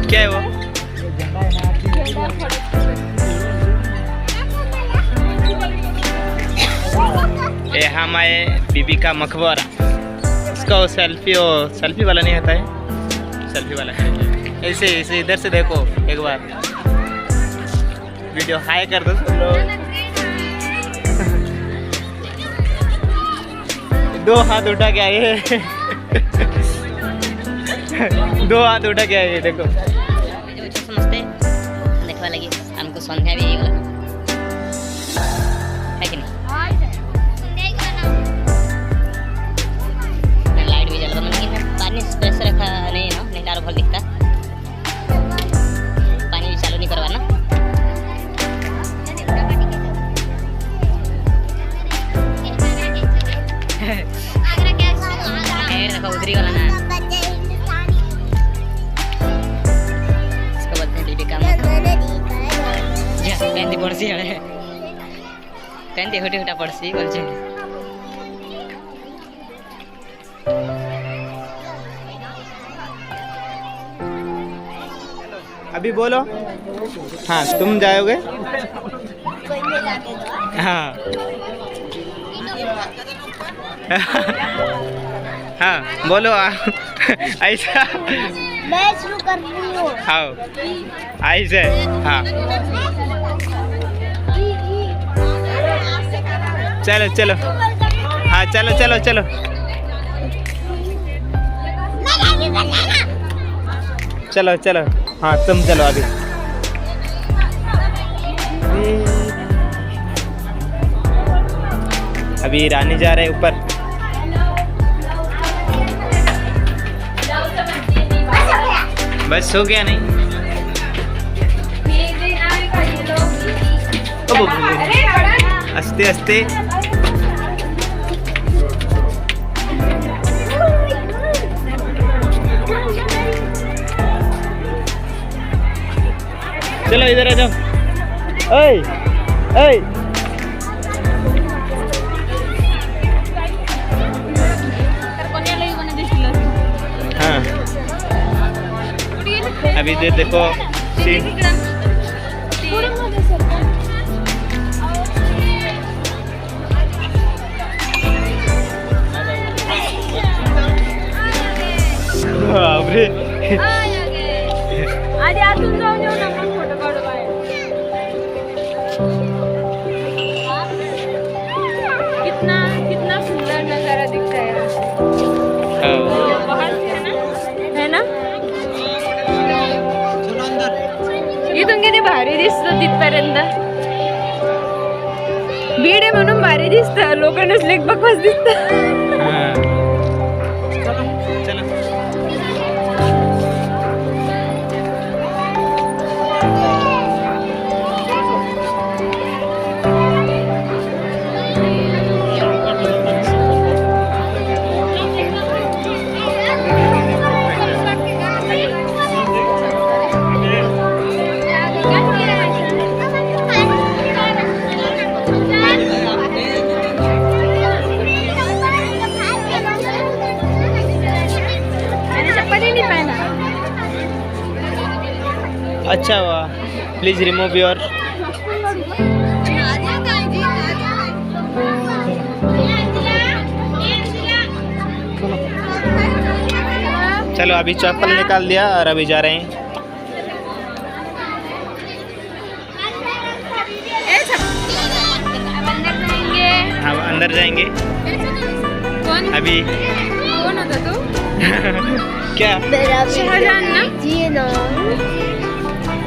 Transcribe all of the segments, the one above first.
क्या है वो? ये हमारे बीबी का मकबरा। इसका वो सेल्फी वाला नहीं आता है, सेल्फी वाला ऐसे ऐसे इधर से देखो एक बार वीडियो हाई कर दो सब लोग। दो हाथ उठा के आए, दो हाथ उठा के आए देखो। समझते देखवा लगी हमको संध्या भी है कि नहीं? लाइट भी जल रहा है, पानी स्पेस रखा नहीं ना, नहीं तार भर दिखता। पानी भी चालू नहीं करवाना। देखो उधरी वाला ना, इसको बोलते हैं बीबी का पेंती पड़सी है, पेंती होटी होटा पड़सी बोलते हैं। अभी बोलो। हाँ तुम जाओगे? हाँ हाँ बोलो। ऐसा मैं शुरू कर रही हूँ। हाँ ऐसे हाँ चलो चलो। हाँ चलो चलो चलो चलो चलो। हाँ तुम चलो अभी। अभी रानी जा रहे ऊपर। बस हो गया नहीं? हंसते हंसते चलो इधर आ जाओ। ओए ओए हाँ अभी देखो सीन। बापरे आधी आतून जाऊन येऊ ना मग फोटो काढू बाहेर. कितना कितना सुंदर नजारा दिखता है बाहर से, है ना? इथून किती भारी दिसतं तिथपर्यंत. बीड आहे म्हणून भारी दिसतं, लोकांना लेक बकवास दिसतं. अच्छा हुआ। Please remove your. चलो अभी चप्पल निकाल दिया और अभी जा रहे हैं। हाँ अंदर जाएंगे। कौन अभी कौन होता तू? क्या? शाहजहान ना?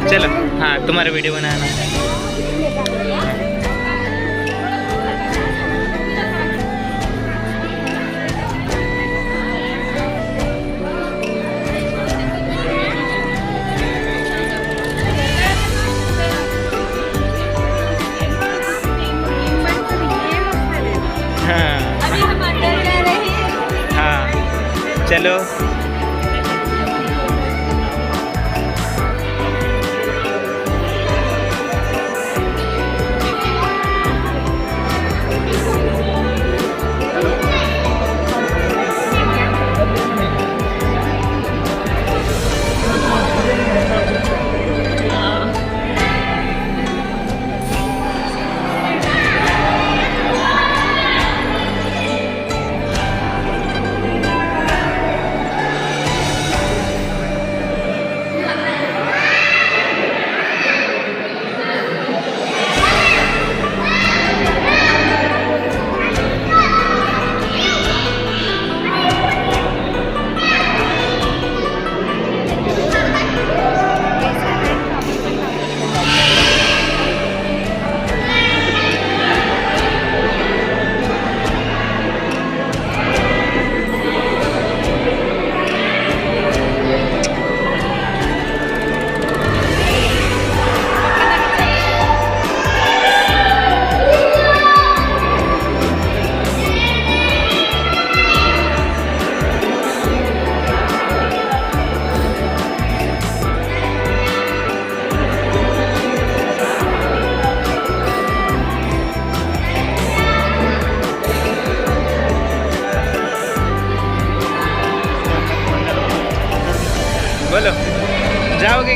चलो हाँ तुम्हारा वीडियो बनाना। हाँ अभी हम अंदर जा रहे हैं। हाँ चलो।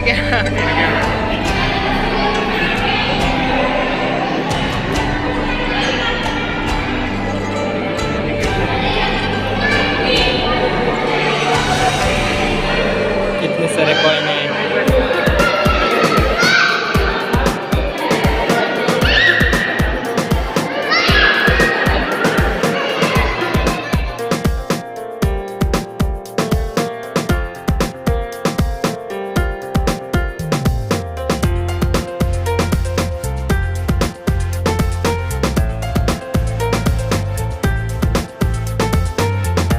क्या